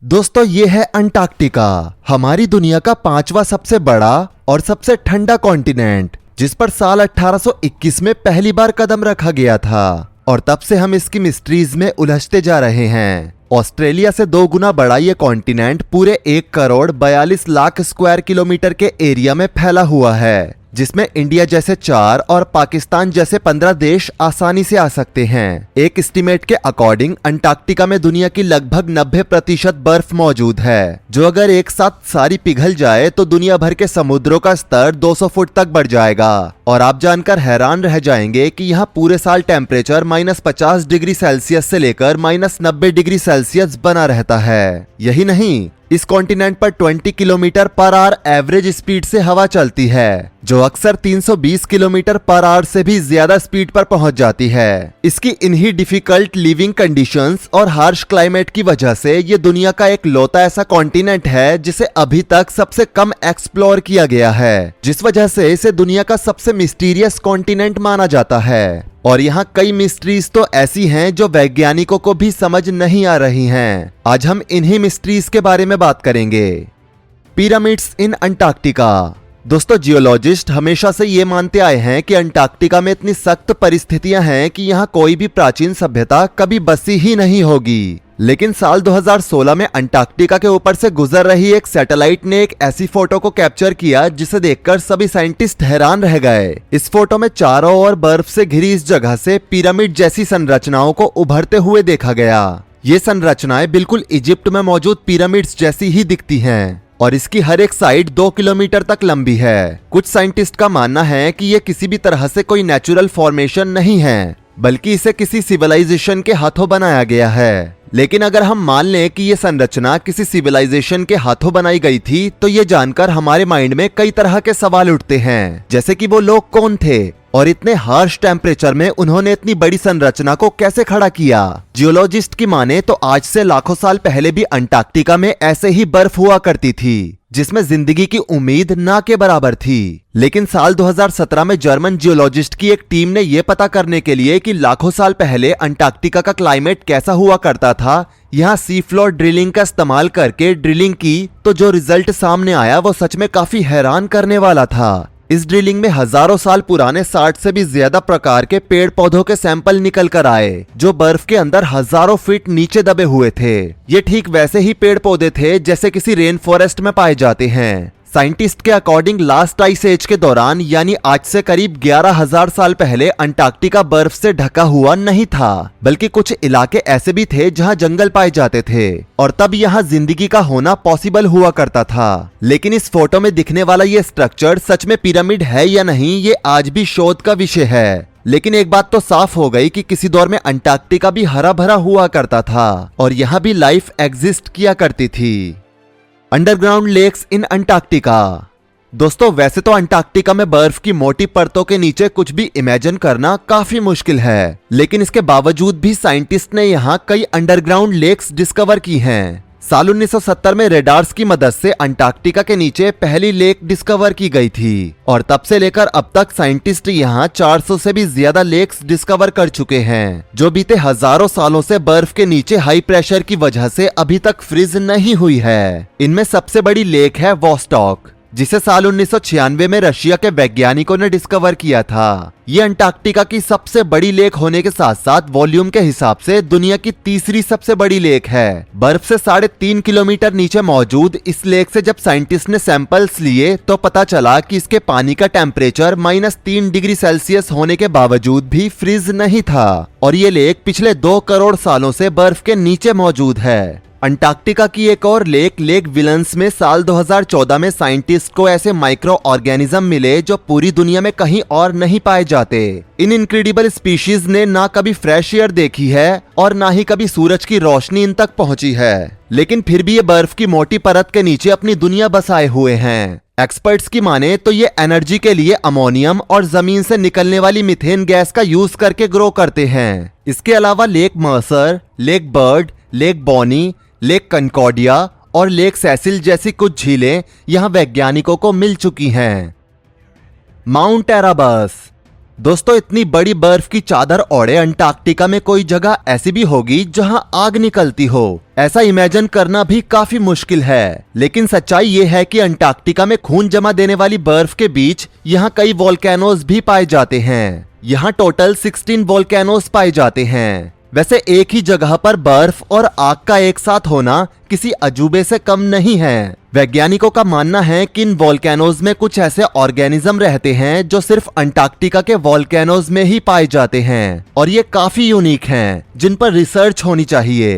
दोस्तों ये है अंटार्कटिका, हमारी दुनिया का 5वां सबसे बड़ा और सबसे ठंडा कॉन्टिनेंट, जिस पर साल 1821 में पहली बार कदम रखा गया था और तब से हम इसकी मिस्ट्रीज में उलझते जा रहे हैं। ऑस्ट्रेलिया से 2 गुना बड़ा ये कॉन्टिनेंट पूरे 1,42,00,000 स्क्वायर किलोमीटर के एरिया में फैला हुआ है, जिसमें इंडिया जैसे 4 और पाकिस्तान जैसे 15 देश आसानी से आ सकते हैं। एक एस्टीमेट के अकॉर्डिंग अंटार्कटिका में दुनिया की लगभग 90% बर्फ मौजूद है, जो अगर एक साथ सारी पिघल जाए तो दुनिया भर के समुद्रों का स्तर 200 फुट तक बढ़ जाएगा। और आप जानकर हैरान रह जाएंगे कि यहाँ पूरे साल टेम्परेचर -50 डिग्री सेल्सियस से लेकर -90 डिग्री सेल्सियस बना रहता है। यही नहीं, इस कॉन्टिनेंट पर 20 kilometre per hour average speed से हवा चलती है, जो अक्सर 320 किलोमीटर पर आवर से भी ज्यादा स्पीड पर पहुंच जाती है। इसकी इन्हीं डिफिकल्ट लिविंग कंडीशंस और हार्श क्लाइमेट की वजह से ये दुनिया का एक लौता ऐसा कॉन्टिनेंट है जिसे अभी तक सबसे कम एक्सप्लोर किया गया है, जिस वजह से इसे दुनिया का सबसे मिस्टीरियस कॉन्टिनेंट माना जाता है। और यहाँ कई मिस्ट्रीज तो ऐसी हैं जो वैज्ञानिकों को भी समझ नहीं आ रही हैं। आज हम इन्हीं मिस्ट्रीज के बारे में बात करेंगे। पिरामिड्स इन अंटार्कटिका। दोस्तों, जियोलॉजिस्ट हमेशा से ये मानते आए हैं कि अंटार्कटिका में इतनी सख्त परिस्थितियां हैं कि यहाँ कोई भी प्राचीन सभ्यता कभी बसी ही नहीं होगी। लेकिन साल 2016 में अंटार्कटिका के ऊपर से गुजर रही एक सैटेलाइट ने एक ऐसी फोटो को कैप्चर किया जिसे देखकर सभी साइंटिस्ट हैरान रह गए। इस फोटो में चारों ओर बर्फ से घिरी इस जगह से पिरामिड जैसी संरचनाओं को उभरते हुए देखा गया। ये संरचनाएं बिल्कुल इजिप्ट में मौजूद पिरामिड्स जैसी ही दिखती हैं और इसकी हर एक साइड 2 किलोमीटर तक लंबी है। कुछ साइंटिस्ट का मानना है कि ये किसी भी तरह से कोई नेचुरल फॉर्मेशन नहीं है, बल्कि इसे किसी सिविलाइजेशन के हाथों बनाया गया है। लेकिन अगर हम मान लें कि ये संरचना किसी सिविलाइजेशन के हाथों बनाई गई थी, तो ये जानकर हमारे माइंड में कई तरह के सवाल उठते हैं, जैसे कि वो लोग कौन थे और इतने हार्श टेम्परेचर में उन्होंने इतनी बड़ी संरचना को कैसे खड़ा किया। जियोलॉजिस्ट की माने तो आज से लाखों साल पहले भी अंटार्कटिका में ऐसे ही बर्फ हुआ करती थी, जिसमें जिंदगी की उम्मीद ना के बराबर थी। लेकिन साल 2017 में जर्मन जियोलॉजिस्ट की एक टीम ने यह पता करने के लिए कि लाखों साल पहले अंटार्कटिका का क्लाइमेट कैसा हुआ करता था, यहाँ सी फ्लोर ड्रिलिंग का इस्तेमाल करके ड्रिलिंग की, तो जो रिजल्ट सामने आया वो सच में काफी हैरान करने वाला था। इस ड्रिलिंग में हजारों साल पुराने 60 से भी ज्यादा प्रकार के पेड़ पौधों के सैंपल निकल कर आए, जो बर्फ के अंदर हजारों फीट नीचे दबे हुए थे। ये ठीक वैसे ही पेड़ पौधे थे जैसे किसी रेन फॉरेस्ट में पाए जाते हैं। साइंटिस्ट के अकॉर्डिंग लास्ट आइस एज के दौरान, यानी आज से करीब 11,000 साल पहले अंटार्कटिका बर्फ से ढका हुआ नहीं था, बल्कि कुछ इलाके ऐसे भी थे जहां जंगल पाए जाते थे और तब यहां जिंदगी का होना पॉसिबल हुआ करता था। लेकिन इस फोटो में दिखने वाला ये स्ट्रक्चर सच में पिरामिड है या नहीं, ये आज भी शोध का विषय है। लेकिन एक बात तो साफ हो गई कि किसी दौर में अंटार्कटिका भी हरा भरा हुआ करता था और यहाँ भी लाइफ एग्जिस्ट किया करती थी। Underground lakes in Antarctica. दोस्तों, वैसे तो अंटार्कटिका में बर्फ की मोटी परतों के नीचे कुछ भी इमेजिन करना काफी मुश्किल है, लेकिन इसके बावजूद भी साइंटिस्ट ने यहाँ कई अंडरग्राउंड लेक्स डिस्कवर की हैं। साल 1970 में रेडार्स की मदद से अंटार्कटिका के नीचे पहली लेक डिस्कवर की गई थी और तब से लेकर अब तक साइंटिस्ट यहाँ 400 से भी ज्यादा लेक्स डिस्कवर कर चुके हैं, जो बीते हजारों सालों से बर्फ के नीचे हाई प्रेशर की वजह से अभी तक फ्रीज नहीं हुई है। इनमें सबसे बड़ी लेक है वोस्टॉक, जिसे साल 1996 में रशिया के वैज्ञानिकों ने डिस्कवर किया था। ये अंटार्कटिका की सबसे बड़ी लेक होने के साथ साथ वॉल्यूम के हिसाब से दुनिया की तीसरी सबसे बड़ी लेक है। बर्फ से 3.5 किलोमीटर नीचे मौजूद इस लेक से जब साइंटिस्ट ने सैंपल्स लिए तो पता चला कि इसके पानी का टेम्परेचर -3 डिग्री सेल्सियस होने के बावजूद भी फ्रीज नहीं था और ये लेक पिछले 2 करोड़ सालों से बर्फ के नीचे मौजूद है। अंटार्कटिका की एक और लेक विलन्स में साल 2014 में साइंटिस्ट को ऐसे माइक्रो ऑर्गेनिज्म मिले जो पूरी दुनिया में कहीं और नहीं पाए जाते। इन इनक्रेडिबल स्पीशीज ने ना कभी फ्रेश एयर देखी है और ना ही कभी सूरज की रोशनी इन तक पहुंची है, लेकिन फिर भी ये बर्फ की मोटी परत के नीचे अपनी दुनिया बसाए हुए हैं। एक्सपर्ट्स की माने तो ये एनर्जी के लिए अमोनियम और जमीन से निकलने वाली मीथेन गैस का यूज करके ग्रो करते हैं। इसके अलावा Lake Mercer, Lake Bird, Lake Bonnie, Lake Concordia और लेक सेसिल जैसी कुछ झीलें यहाँ वैज्ञानिकों को मिल चुकी हैं। माउंट एराबस। दोस्तों, इतनी बड़ी बर्फ की चादर ओढ़े अंटार्कटिका में कोई जगह ऐसी भी होगी जहां आग निकलती हो, ऐसा इमेजिन करना भी काफी मुश्किल है। लेकिन सच्चाई ये है कि अंटार्कटिका में खून जमा देने वाली बर्फ के बीच यहाँ कई वोल्केनोज भी पाए जाते हैं। यहाँ टोटल 16 वोल्केनोज पाए जाते हैं। वैसे एक ही जगह पर बर्फ और आग का एक साथ होना किसी अजूबे से कम नहीं है। वैज्ञानिकों का मानना है कि इन वोल्केनोज में कुछ ऐसे ऑर्गेनिज्म रहते हैं जो सिर्फ अंटार्कटिका के वोल्केनोज में ही पाए जाते हैं और ये काफी यूनिक हैं, जिन पर रिसर्च होनी चाहिए।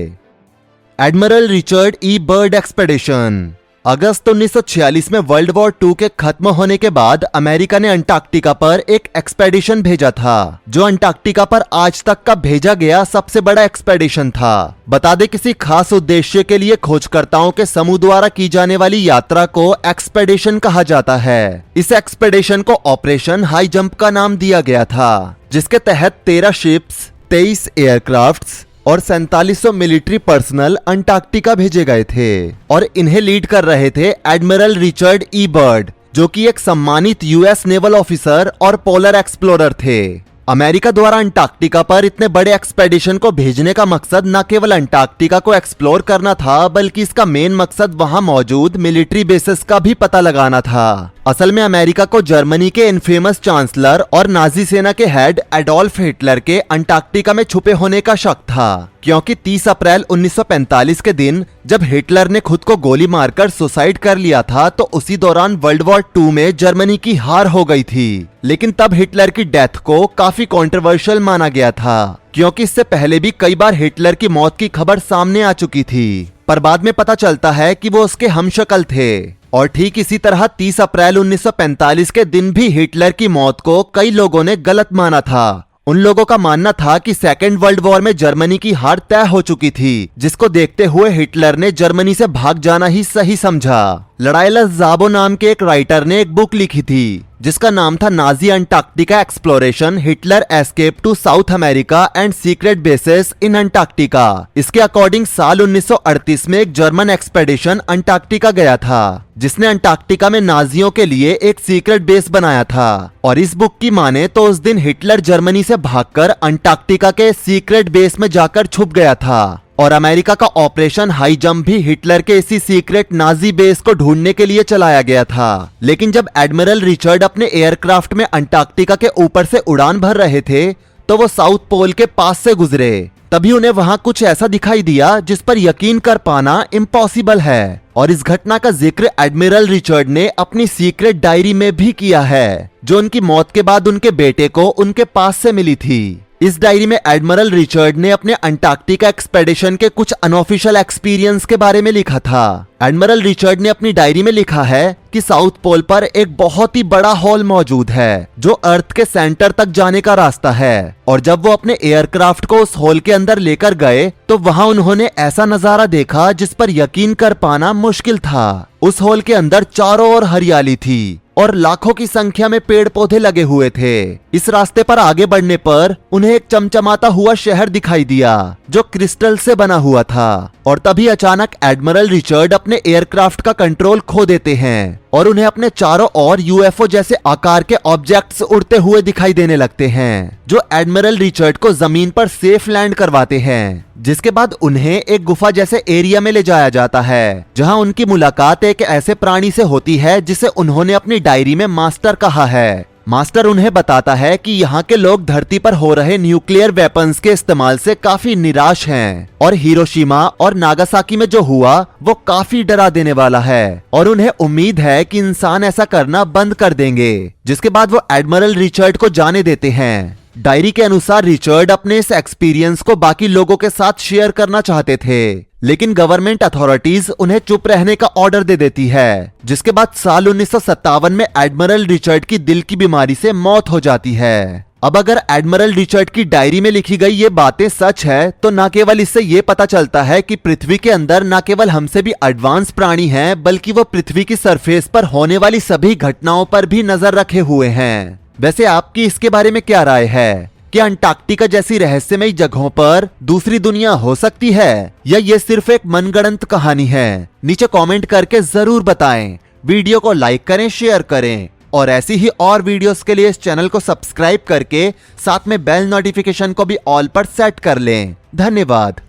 एडमिरल रिचर्ड ई बर्ड एक्सपेडिशन। अगस्त 1946 में वर्ल्ड वॉर 2 के खत्म होने के बाद अमेरिका ने अंटार्कटिका पर एक एक्सपेडिशन भेजा था, जो अंटार्कटिका पर आज तक का भेजा गया सबसे बड़ा एक्सपेडिशन था। बता दें, किसी खास उद्देश्य के लिए खोजकर्ताओं के समूह द्वारा की जाने वाली यात्रा को एक्सपेडिशन कहा जाता है। इस एक्सपेडिशन को ऑपरेशन हाई जंप का नाम दिया गया था, जिसके तहत 13 शिप्स, 23 एयरक्राफ्ट्स और 4700 मिलिट्री पर्सनल अंटार्कटिका भेजे गए थे और इन्हें लीड कर रहे थे एडमिरल रिचर्ड ई बर्ड, जो कि एक सम्मानित यूएस नेवल ऑफिसर और पोलर एक्सप्लोरर थे। अमेरिका द्वारा अंटार्कटिका पर इतने बड़े एक्सपेडिशन को भेजने का मकसद न केवल अंटार्कटिका को एक्सप्लोर करना था, बल्कि इसका मेन मकसद वहां मौजूद मिलिट्री बेसिस का भी पता लगाना था। असल में अमेरिका को जर्मनी के इनफेमस चांसलर और नाजी सेना के हेड एडोल्फ हिटलर के अंटार्कटिका में छुपे होने का शक था, क्योंकि 30 अप्रैल 1945 के दिन जब हिटलर ने खुद को गोली मारकर सुसाइड कर लिया था, तो उसी दौरान वर्ल्ड वॉर 2 में जर्मनी की हार हो गई थी। लेकिन तब हिटलर की डेथ को काफी कंट्रोवर्शियल माना गया था, क्योंकि इससे पहले भी कई बार हिटलर की मौत की खबर सामने आ चुकी थी, पर बाद में पता चलता है कि वो उसके हमशक्ल थे। और ठीक इसी तरह 30 अप्रैल 1945 के दिन भी हिटलर की मौत को कई लोगों ने गलत माना था। उन लोगों का मानना था कि सेकेंड वर्ल्ड वॉर में जर्मनी की हार तय हो चुकी थी, जिसको देखते हुए हिटलर ने जर्मनी से भाग जाना ही सही समझा। लड़ाईला ज़ाबो नाम के एक राइटर ने एक बुक लिखी थी, जिसका नाम था Nazi Antarctica exploration, Hitler escape to South America and secret bases in Antarctica. इसके अकॉर्डिंग साल 1938 में एक जर्मन एक्सपेडिशन अंटार्कटिका गया था, जिसने अंटार्कटिका में नाजियों के लिए एक सीक्रेट बेस बनाया था। और इस बुक की माने तो उस दिन हिटलर जर्मनी से भागकर अंटार्कटिका के सीक्रेट बेस में जाकर छुप गया था, और अमेरिका का ऑपरेशन हाई जंप भी हिटलर के इसी सीक्रेट नाजी बेस को ढूंढने के लिए चलाया गया था। लेकिन जब एडमिरल रिचर्ड अपने एयरक्राफ्ट में अंटार्कटिका के ऊपर से उड़ान भर रहे थे, तो वो साउथ पोल के पास से गुजरे। तभी उन्हें वहां कुछ ऐसा दिखाई दिया जिस पर यकीन कर पाना इम्पॉसिबल है। और इस घटना का जिक्र एडमिरल रिचर्ड ने अपनी सीक्रेट डायरी में भी किया है, जो उनकी मौत के बाद उनके बेटे को उनके पास से मिली थी। इस डायरी में एडमिरल रिचर्ड ने अपने अंटार्कटिका एक्सपेडिशन के कुछ अनऑफिशियल एक्सपीरियंस के बारे में लिखा था। एडमिरल रिचर्ड ने अपनी डायरी में लिखा है कि साउथ पोल पर एक बहुत ही बड़ा हॉल मौजूद है, जो अर्थ के सेंटर तक जाने का रास्ता है। और जब वो अपने एयरक्राफ्ट को उस हॉल के अंदर लेकर गए, तो वहां उन्होंने ऐसा नजारा देखा जिस पर यकीन कर पाना मुश्किल था। उस हॉल के अंदर चारों ओर हरियाली थी और लाखों की संख्या में पेड़ पौधे लगे हुए थे। इस रास्ते पर आगे बढ़ने पर उन्हें एक चमचमाता हुआ शहर दिखाई दिया, जो क्रिस्टल से बना हुआ था। और तभी अचानक एडमिरल रिचर्ड अपने एयरक्राफ्ट का कंट्रोल खो देते हैं और उन्हें अपने चारों ओर यूएफओ जैसे आकार के ऑब्जेक्ट्स उड़ते हुए दिखाई देने लगते हैं, जो एडमिरल रिचर्ड को जमीन पर सेफ लैंड करवाते हैं। जिसके बाद उन्हें एक गुफा जैसे एरिया में ले जाया जाता है, जहां उनकी मुलाकात एक ऐसे प्राणी से होती है जिसे उन्होंने अपनी डायरी में मास्टर कहा है। मास्टर उन्हें बताता है कि यहाँ के लोग धरती पर हो रहे न्यूक्लियर वेपन्स के इस्तेमाल से काफी निराश हैं और हिरोशिमा और नागासाकी में जो हुआ वो काफी डरा देने वाला है, और उन्हें उम्मीद है कि इंसान ऐसा करना बंद कर देंगे। जिसके बाद वो एडमिरल रिचर्ड को जाने देते हैं। डायरी के अनुसार रिचर्ड अपने इस एक्सपीरियंस को बाकी लोगों के साथ शेयर करना चाहते थे, लेकिन गवर्नमेंट अथॉरिटीज उन्हें चुप रहने का ऑर्डर दे देती है। जिसके बाद साल 1957 में एडमिरल रिचर्ड की दिल की बीमारी से मौत हो जाती है। अब अगर एडमिरल रिचर्ड की डायरी में लिखी गई ये बातें सच है, तो न केवल इससे ये पता चलता है कि पृथ्वी के अंदर न केवल हमसे भी एडवांस प्राणी हैं, बल्कि वो पृथ्वी की सरफेस पर होने वाली सभी घटनाओं पर भी नजर रखे हुए हैं। वैसे आपकी इसके बारे में क्या राय है? क्या अंटार्कटिका जैसी रहस्यमयी जगहों पर दूसरी दुनिया हो सकती है, या ये सिर्फ एक मनगढ़ंत कहानी है? नीचे कमेंट करके जरूर बताएं। वीडियो को लाइक करें, शेयर करें। और ऐसी ही और वीडियोस के लिए इस चैनल को सब्सक्राइब करके साथ में बेल नोटिफिकेशन को भी ऑल पर सेट कर लें। धन्यवाद।